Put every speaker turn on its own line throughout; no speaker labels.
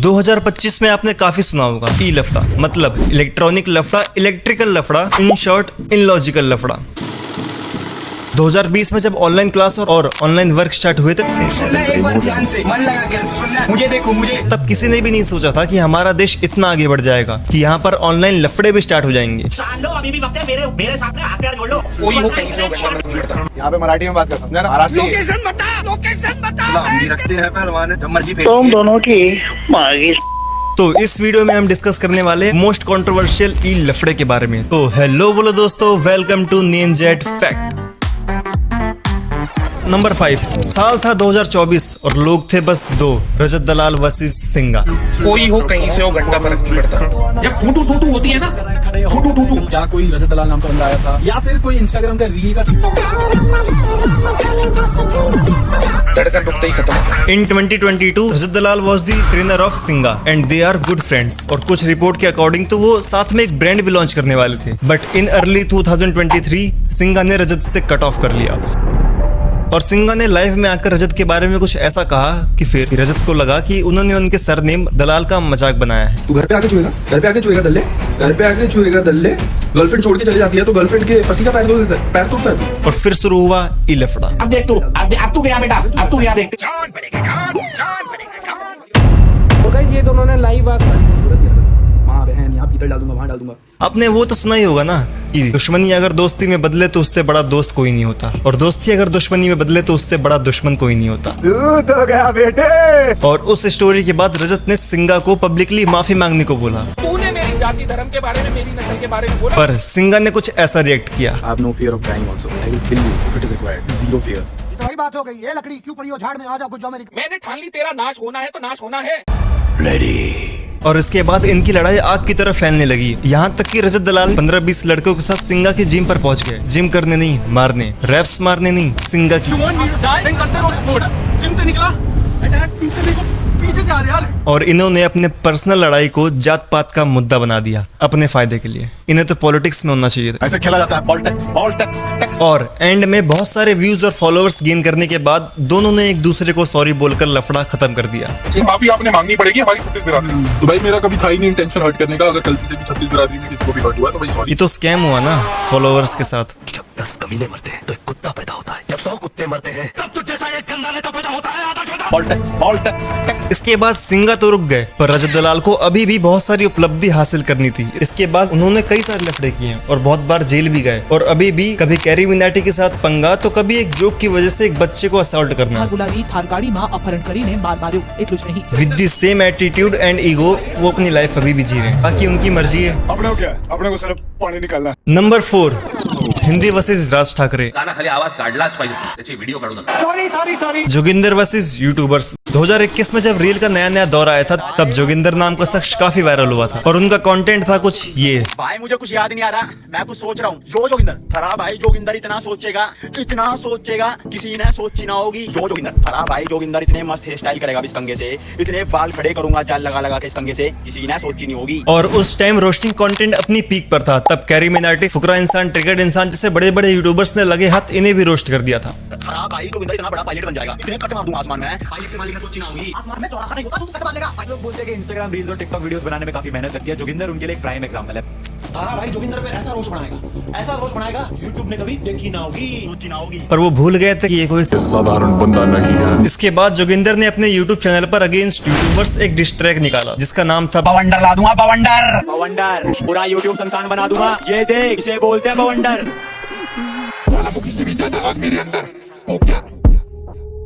2025 में आपने काफी सुना होगा ई लफड़ा, मतलब इलेक्ट्रॉनिक लफड़ा, इलेक्ट्रिकल लफड़ा, इन शॉर्ट इनलॉजिकल लफड़ा। 2020 में जब ऑनलाइन क्लास और ऑनलाइन वर्क स्टार्ट हुए थे, तब किसी ने भी नहीं सोचा था कि हमारा देश इतना आगे बढ़ जाएगा कि यहाँ पर ऑनलाइन लफड़े भी स्टार्ट हो जाएंगे।
अभी भी वक्त है, मेरे सामने हाथ पैर जोड़ लो।
यहाँ पे मराठी में बात कर सकते हैं।
लोकेशन बता।
रखते हैं पहलवान, जब मर्जी पे।
तुम दोनों की मांगी।
तो इस वीडियो में हम डिस्कस करने वाले मोस्ट कंट्रोवर्शियल ई लफड़े के बारे में। तो हेलो बोलो दोस्तों, welcome to name jet fact. Number 5, साल था 2024 और लोग थे बस दो, रजत दलाल वर्सेस सिंगा।
कोई हो कहीं से हो, घंटा फर्क नहीं पड़ता। जब फूटू टूटू होती है ना, फूटू
क्या कोई रजत दलाल नाम का बंदा आया था या फिर कोई इंस्टाग्राम का रील का
धड़कन रुकते ही खत्म।
In 2022 Rajat Dalal was the trainer of Singa and they are good friends. और कुछ रिपोर्ट के अकॉर्डिंग तो वो साथ में एक ब्रांड भी लॉन्च करने वाले थे, बट इन अर्ली 2023 सिंगा ने रजत से कट ऑफ कर लिया। और सिंगा ने लाइव में आकर रजत के बारे में कुछ ऐसा कहा कि फिर रजत को लगा कि उन्होंने उनके सरनेम दलाल का मजाक बनाया है।
तू घर पे आके छुएगा दल्ले, घर पे आके छुएगा दल्ले। गर्लफ्रेंड छोड़ के चली जाती है तो गर्लफ्रेंड के पति का पैर तोड़ता है तू।
और फिर शुरू हुआ ई लफड़ा।
अब देख तू, अब तू गया बेटा, अब तू गया देख।
तो गाइस ये दोनों ने लाइव आकर
माँ बहन यहाँ भीतर डाल दूंगा, वहाँ डाल दूंगा।
आपने वो तो सुना ही होगा ना कि दुश्मनी अगर दोस्ती में बदले तो उससे बड़ा दोस्त कोई नहीं होता, और दोस्ती अगर दुश्मनी में बदले तो उससे बड़ा दुश्मन कोई नहीं होता।
तो गया बेटे।
और उस स्टोरी के बाद रजत ने सिंगा को पब्लिकली माफी मांगने को बोला,
तूने मेरी जाति धर्म के बारे में, मेरी नस्ल के बारे में बोला।
पर सिंगा ने कुछ ऐसा रिएक्ट किया।
I have no fear of dying also. I will kill you if it is required. Zero fear.
वही बात हो गई, ये लकड़ी क्यों पड़ी हो झाड़ में, आ जाओ कुछ जाओ मेरी।
मैंने ठान ली, तेरा नाश होना है तो नाश होना है।
और इसके बाद इनकी लड़ाई आग की तरफ फैलने लगी, यहाँ तक कि रजत दलाल 15-20 लड़कों के साथ सिंगा की जिम पर पहुंच गए। जिम करने नहीं, मारने, रैप्स मारने नहीं, सिंगा की।
जिम से निकला, अटैक पीछे से आ रहे यार।
और इन्होंने अपने पर्सनल लड़ाई को जात पात का मुद्दा बना दिया अपने फायदे के लिए। इन्हें तो पॉलिटिक्स में होना चाहिए था।
ऐसे खेला जाता है पॉलिटिक्स।
और एंड में बहुत सारे व्यूज और फॉलोअर्स गेन करने के बाद दोनों ने एक दूसरे को सॉरी बोलकर लफड़ा खत्म कर दिया।
माफी आपने मांगनी पड़ेगी हमारी छत्तीस बिरादरी। तो भाई मेरा कभी था ही नहीं इंटेंशन हर्ट करने का। अगर गलती से भी छत्तीस बिरादरी में किसी को भी हर्ट हुआ तो भाई सॉरी।
ये तो स्कैम हुआ ना फॉलोअर्स के साथ।
जब 10 कमीने मरते हैं तो एक कुत्ता पैदा होता है, जब 100 कुत्ते मरते हैं तब तुझ जैसा एक गंदा नेता पैदा होता है।
पॉलिटिक्स।
इसके बाद सिंगा तो रुक गए, पर रजत दलाल को अभी भी बहुत सारी उपलब्धि हासिल करनी थी। इसके बाद उन्होंने कई सारे लफड़े किए और बहुत बार जेल भी गए। और अभी भी कभी कैरी मिनाटी के साथ पंगा, तो कभी एक जोक की वजह से एक बच्चे को असॉल्ट करना। With the same attitude and ego वो अपनी लाइफ अभी भी जी रहे हैं, बाकी उनकी मर्जी है।
अपने क्या, अपने को सिर्फ पानी निकालना।
Number 4, Hindi versus Raj Thackeray.
गाना खाली आवाज काढलाच पाहिजे, त्याची व्हिडिओ काढू नका।
सॉरी।
Joginder versus YouTubers. 2021 में जब रील का नया दौर आया था, तब जोगिंदर नाम का शख्स काफी वायरल हुआ था और उनका कंटेंट था कुछ ये।
भाई मुझे कुछ याद नहीं आ रहा, मैं कुछ सोच रहा हूँ। जोगिंदर थरा भाई, जोगिंदर इतना सोचेगा किसी ने सोची ना होगी। जोगिंदर थरा भाई, जोगिंदर इतने मस्त हेयर स्टाइल करेगा इस कंगे से, इतने बाल खड़े करूंगा जाल लगा के इस कंगे से, किसी ने सोची नहीं होगी।
और उस टाइम रोस्टिंग कंटेंट अपनी पीक पर था। तब कैरी मिनाटी, फुकरा इंसान, ट्रिगर्ड इंसान जैसे बड़े बड़े यूट्यूबर्स ने लगे हाथ इन्हें भी रोस्ट कर दिया था।
थरा भाई, जोगिंदर इतना बड़ा पायलट बन जाएगा, इतने कट मार दूंगा आसमान में, पायलट के मालिक ने सोची ना होगी। आसमान में चौराहा नहीं होता, तू कट मार लेगा।
लोग बोलते हैं कि इंस्टाग्राम रील्स और टिकटॉक वीडियोस बनाने में काफी मेहनत लगती है। जोगिंदर उनके लिए एक प्राइम एग्जांपल है। तारा भाई जोगिंदर पे ऐसा रोस्ट बनाएगा यूट्यूब ने कभी देखी ना होगी, सोची ना होगी।
पर वो भूल गए थे कि ये कोई
साधारण बंदा नहीं है।
इसके बाद जोगिंदर ने अपने यूट्यूब चैनल पर अगेंस्ट यूट्यूबर्स एक डिस ट्रैक निकाला, जिसका नाम था
बवंडर ला दूंगा, बवंडर पूरा यूट्यूब संस्थान बना दूंगा। ये देख, इसे बोलते हैं बवंडर।
किसी भी ज्यादा आग मेरे अंदर हो क्या?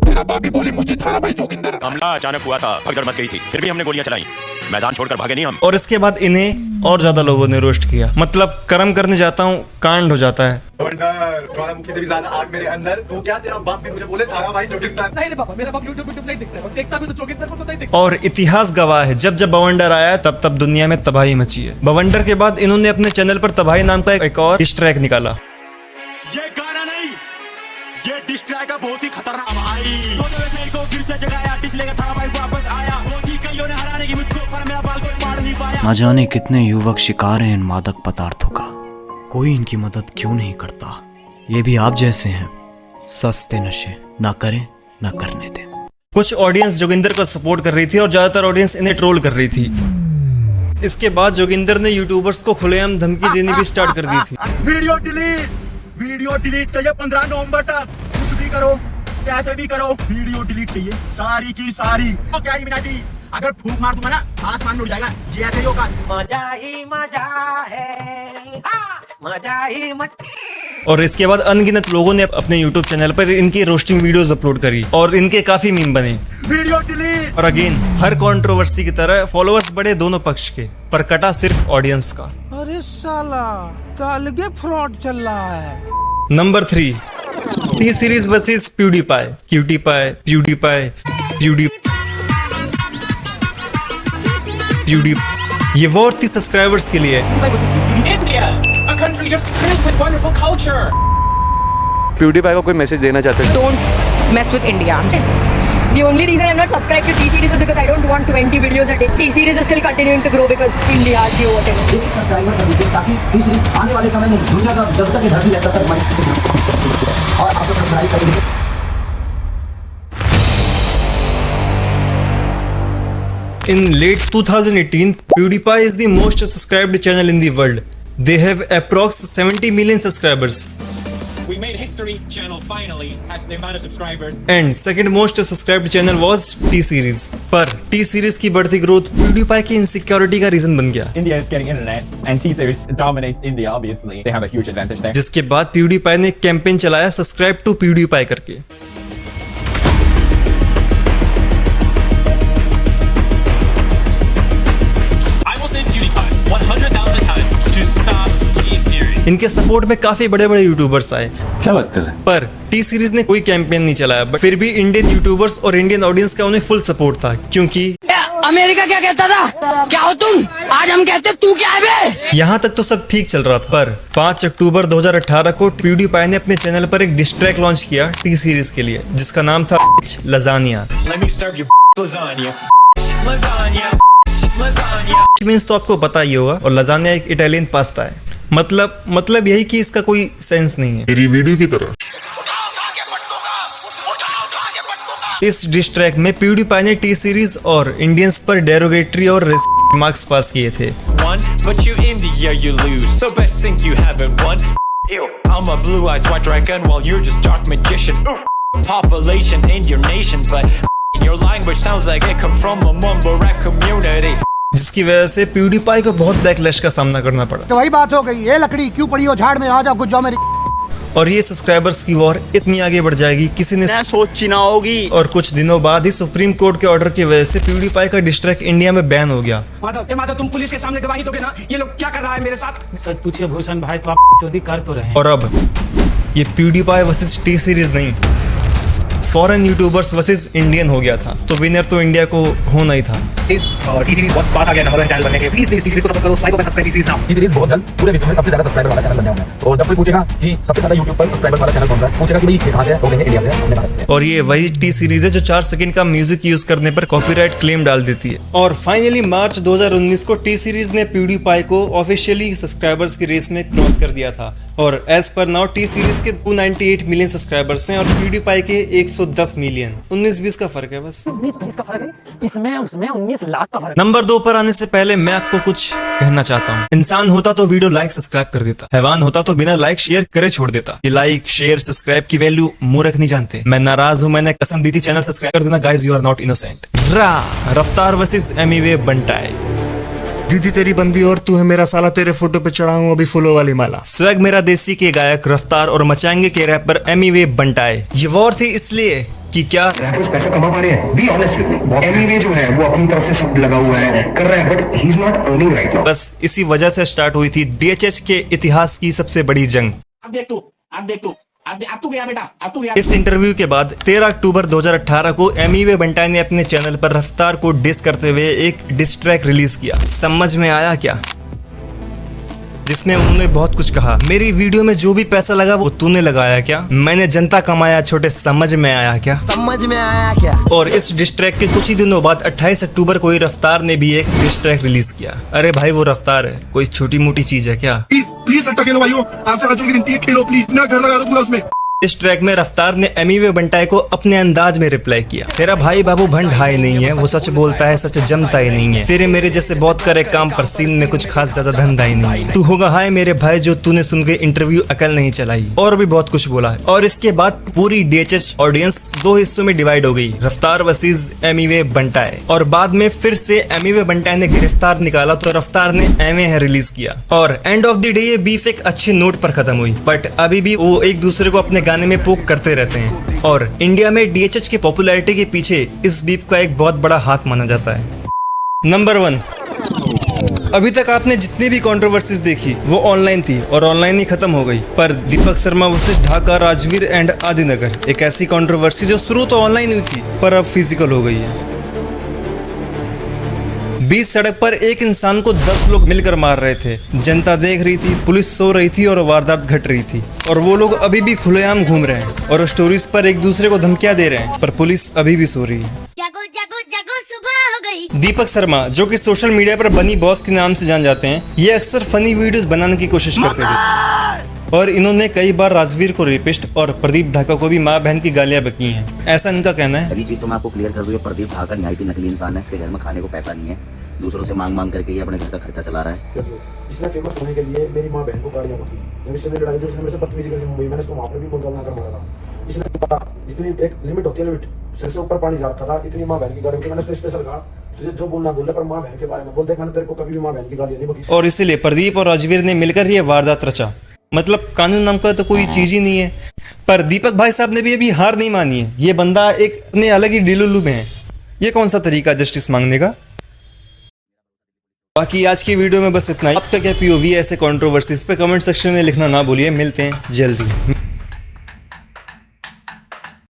मेरा बाबी बोले मुझे थारा भाई जोगिंदर।
हमला अचानक हुआ था, भगदड़ मच गई थी, फिर भी हमने गोलियां चलाई, मैदान छोड़कर भागे नहीं हम।
और इसके बाद इन्हें और ज्यादा लोगों ने रोस्ट किया। मतलब कर्म करने जाता हूँ, कांड हो जाता है।
मुखी से भी ज्यादा आग मेरे अंदर। तो क्या तेरा बाप भी मुझे बोले थारा भाई जोगिंदर?
नहीं रे पापा, मेरा बाप यूट्यूब नहीं देखता है, देखता भी तो जोगिंदर को तो नहीं देखता।
और इतिहास गवाह है, जब बवंडर आया तब दुनिया में तबाही मची है। बवंडर के बाद इन्होंने अपने चैनल पर तबाही नाम का एक और डिस ट्रैक निकाला।
ये गाना नहीं, ये डिस ट्रैक है, बहुत ही खतरनाक भाई। को फिर से जगाया, डिसले का थारा भाई वापस आया। रोजी कईयों ने हराने की मुझको, पर मेरा बाल कोई पाड़ नहीं पाया।
ना जाने कितने युवक शिकार हैं इन मादक पदार्थों का, कोई इनकी मदद क्यों नहीं करता। ये भी आप जैसे हैं, सस्ते नशे ना करें ना करने दें।
कुछ ऑडियंस जोगिंदर को सपोर्ट कर रही थी और ज्यादातर ऑडियंस इन्हें ट्रोल कर रही थी। इसके बाद जोगिंदर ने यूट्यूबर्स को खुलेआम धमकी देनी भी स्टार्ट कर दी थी।
वीडियो डिलीट चाहिए 15 नवंबर तक। कुछ भी करो, कैसे भी करो, वीडियो डिलीट चाहिए सारी की सारी। क्या मिनाटी, अगर फूंक मार दूंगा ना आसमान में उड़ जाएगा। ये ऐसे ही होगा। मजा ही मजा है, मजा ही मजा।
और इसके बाद अनगिनत लोगों ने अपने YouTube चैनल पर इनकी रोस्टिंग वीडियोस अपलोड करी और इनके काफी मीम बने।
Video delete.
और अगेन हर कंट्रोवर्सी की तरह फॉलोअर्स बढ़े दोनों पक्ष के, पर कटा सिर्फ ऑडियंस का।
अरे साला अलगे फ्रॉड चल रहा है।
Number 3, T series versus PewDiePie. Cutiepie, PewDiePie, Pewdie. ये वॉर थी सब्सक्राइबर्स के लिए।
A country just filled with wonderful culture.
PewDiePie को कोई मैसेज देना चाहते हैं?
Don't mess with India. The only reason I'm not subscribed to T-Series is because I don't want 20 videos a day. T-Series is still continuing to grow because India, Geo, whatever.
एक subscriber कर दीजिए ताकि T-Series आने वाले समय में दुनिया का जब तक ये धरती है तब तक हमारी और आप सब्सक्राइब कर दीजिए।
In late 2018, PewDiePie is the most subscribed channel in the world. They have approx 70 million subscribers.
We made history. Channel finally has the amount of subscribers.
And second most subscribed channel was T-Series. पर T-Series की बढ़ती growth PewDiePie की insecurity का reason बन गया।
India is getting internet and T-Series dominates India. Obviously, they have a huge advantage there.
जिसके बाद PewDiePie ने कैंपेन चलाया सब्सक्राइब टू PewDiePie करके। इनके सपोर्ट में काफी बड़े बड़े यूट्यूबर्स आए।
क्या बात कर रहे हैं?
पर टी सीरीज ने कोई कैंपेन नहीं चलाया, बट फिर भी इंडियन यूट्यूबर्स और इंडियन ऑडियंस का उन्हें फुल सपोर्ट था, क्योंकि
अमेरिका क्या कहता था? क्या हो तुम? आज हम कहते तू क्या है बे?
यहाँ तक तो सब ठीक चल रहा था। पर 5 अक्टूबर 2018 को PewDiePie ने अपने चैनल पर एक डिस ट्रैक लॉन्च किया टी सीरीज के लिए, जिसका नाम था लजानिया। मीन्स तो आपको पता ही होगा, और लजानिया एक इटालियन पास्ता है। मतलब यही कि इसका कोई सेंस नहीं है।
मेरी वीडियो की तरह।
इस डिस ट्रैक में PewDiePie ने टी सीरीज और इंडियंस पर डेरोगेटरी और मार्क्स पास किए थे। जिसकी वजह से PewDiePie को बहुत बैकलैश का सामना करना पड़ा।
तो वही बात हो गई, ये लकड़ी क्यों पड़ी हो झाड़ में, आ जाओ कुछ जाओ मेरी।
और ये सब्सक्राइबर्स की वॉर इतनी आगे बढ़ जाएगी किसी ने
सोची ना होगी।
और कुछ दिनों बाद ही सुप्रीम कोर्ट के ऑर्डर की वजह से PewDiePie का डिस ट्रैक इंडिया में बैन हो गया।
माधव, तुम पुलिस के सामने गवाही दोगे ना? ये लोग क्या कर रहा है मेरे साथ?
सच पूछिए भूषण भाई, तो आप चोरी कर तो रहे हैं।
और अब ये PewDiePie वर्सेस टी सीरीज नहीं, फॉरेन यूट्यूबर्स वर्सेस इंडियन हो गया था। तो विनर तो इंडिया को होना ही था।
टी सीरीज बहुत पास आ गया नंबर 1 चैनल बनने के। प्लीज टी सीरीज को सपोर्ट करो, लाइक और सब्सक्राइब। टी सीरीज बहुत जल्द पूरे विश्व में सबसे ज्यादा सब्सक्राइबर वाला चैनल बनने वाला है। तो जब कोई पूछेगा कि सबसे ज्यादा YouTube पर सब्सक्राइबर वाला चैनल कौन सा है, पूछेगा कि भाई ये कहां से है, तो कहेंगे इंडिया से है, हमने भारत से।
और ये वही टी सीरीज है जो 4 सेकंड का म्यूजिक यूज करने पर कॉपीराइट क्लेम डाल देती है। और फाइनली मार्च 2019 को टी सीरीज ने PewDiePie को ऑफिशियली सब्सक्राइबर्स की रेस में क्रॉस कर दिया था। और as per now T series के 298 मिलियन सब्सक्राइबर्स हैं और PewDiePie के 110 मिलियन। 19-20 का फर्क है बस।
19 का फर्क है, इसमें उसमें 19 लाख का फर्क।
नंबर 2 पर आने से पहले मैं आपको कुछ कहना चाहता हूँ। इंसान होता तो वीडियो लाइक सब्सक्राइब कर देता, हैवान होता तो बिना लाइक शेयर करे छोड़ देता। ये लाइक शेयर सब्सक्राइब की वैल्यू मूर्ख नहीं जानते। मैं नाराज हूँ, मैंने कसम दी थी चैनल सब्सक्राइब कर देना। Guys you are not innocent. Raftaar versus Emiway Bantai.
दीदी तेरी बंदी और तू है मेरा साला, तेरे फोटो पे चढ़ा हूँ अभी फूलों वाली माला।
स्वैग मेरा देसी के गायक रफ्तार और मचाएंगे के रैपर एमिवे बंटाई। ये वॉर थी इसलिए कि क्या
रैपर्स पैसा कमा पा रहे हैं। Be honest with me, Emiway जो है वो अपनी तरफ से सब लगा हुआ है, कर रहा है, but he is not earning right now.
बस इसी वजह से स्टार्ट हुई थी DHH के इतिहास की सबसे बड़ी जंग।
अब देख तू अब तू गया बेटा, अब तू गया।
इस इंटरव्यू के बाद 13 अक्टूबर 2018 को एमिवे बंटाई ने अपने चैनल पर रफ्तार को डिस करते हुए एक डिस ट्रैक रिलीज किया। समझ में आया क्या? जिसमें उन्होंने बहुत कुछ कहा। मेरी वीडियो में जो भी पैसा लगा वो तूने लगाया क्या? मैंने जनता कमाया छोटे, समझ में आया क्या?
समझ में आया क्या?
और इस डिस ट्रैक के कुछ ही दिनों बाद 28 अक्टूबर को ही रफ्तार ने भी एक डिस ट्रैक रिलीज किया। अरे भाई वो रफ्तार है, कोई छोटी मोटी चीज है क्या?
प्लीज सट्टा खेलो भाइयों, आपसे बच्चों की विनती है, खेलो प्लीज ना, घर लगा दो पूरा उसमें।
इस ट्रैक में रफ्तार ने एमिवे बंटाई को अपने अंदाज में रिप्लाई किया, तेरा भाई बाबू भंड हाई नहीं है, वो सच बोलता है, सच जमता ही नहीं है, तेरे मेरे जैसे बहुत करे काम पर सीन में कुछ खास ज्यादा धंधा ही नहीं है, तू होगा हाय मेरे भाई जो तूने सुन के इंटरव्यू अकल नहीं चलाई, और भी बहुत कुछ बोला है। और इसके बाद पूरी डीएचएच ऑडियंस दो हिस्सों में डिवाइड हो गई, रफ्तार वर्सेस एमिवे बंटाई। और बाद में फिर से एमिवे बंटाई ने गिरफ्तार निकाला तो रफ्तार ने एमए रिलीज किया, और एंड ऑफ द डे ये बीफ एक अच्छे नोट पर खत्म हुई। बट अभी भी वो एक दूसरे को अपने गाने में पोक करते रहते हैं, और इंडिया में डीएचएच की पॉपुलैरिटी के पीछे इस बीफ का एक बहुत बड़ा हाथ माना जाता है। नंबर 1, अभी तक आपने जितनी भी कंट्रोवर्सीज देखी वो ऑनलाइन थी और ऑनलाइन ही खत्म हो गई, पर दीपक शर्मा वर्सेस ढाका, राजवीर एंड आदिनगर एक ऐसी कंट्रोवर्सी जो शुरू तो ऑनलाइन हुई थी पर अब फिजिकल हो गई है। बीच सड़क पर एक इंसान को 10 लोग मिलकर मार रहे थे, जनता देख रही थी, पुलिस सो रही थी और वारदात घट रही थी, और वो लोग अभी भी खुलेआम घूम रहे हैं और स्टोरीज पर एक दूसरे को धमकियां दे रहे हैं, पर पुलिस अभी भी सो रही है।
जागो जागो जागो सुबह हो गई।
दीपक शर्मा जो कि सोशल मीडिया पर बनी बॉस के नाम से जान जाते हैं, ये अक्सर फनी वीडियोस बनाने की कोशिश करते थे, और इन्होंने कई बार राजवीर को रेपिस्ट और प्रदीप ढाका को भी माँ बहन की गालियां बकी हैं, ऐसा इनका कहना है।
पहली चीज तो मैं आपको क्लियर कर दूं, प्रदीप ढाका निहायती नकली इंसान है, इसके घर में खाने को पैसा नहीं है, दूसरों से मांग करके ही अपने घर का खर्चा चला रहा है।
इसने फेमस होने के लिए मेरी माँ बहन को गाड़ियाँ बकी, जब इससे मेरी लड़ाई हुई, इसने मेरे से बदतमीजी करके मुंबई, मैंने इसको वहाँ पर भी मुद्दा बनाकर मारा था। इसने जितनी एक लिमिट होती है, लिमिट सिर से ऊपर पानी जा रखा था, इतनी माँ बहन की गाड़ी बकी। मैंने उसको स्पेशल कहा तुझे जो बोलना बोले, पर माँ बहन के बारे में बोल, देख मैंने तेरे को कभी भी माँ बहन की गालियाँ नहीं बकी।
और इसीलिए प्रदीप और राजवीर ने मिलकर ये वारदात रचा। मतलब कानून नाम का तो कोई चीज ही नहीं है, पर दीपक भाई साहब ने भी अभी हार नहीं मानी है। ये बंदा एक अपने अलग ही डिलुलू में है, ये कौन सा तरीका जस्टिस मांगने का। बाकी आज की वीडियो में बस इतना ही। आपका क्या पीओवी है ऐसे कंट्रोवर्सीज पे कमेंट सेक्शन में लिखना ना भूलिए। मिलते हैं जल्दी।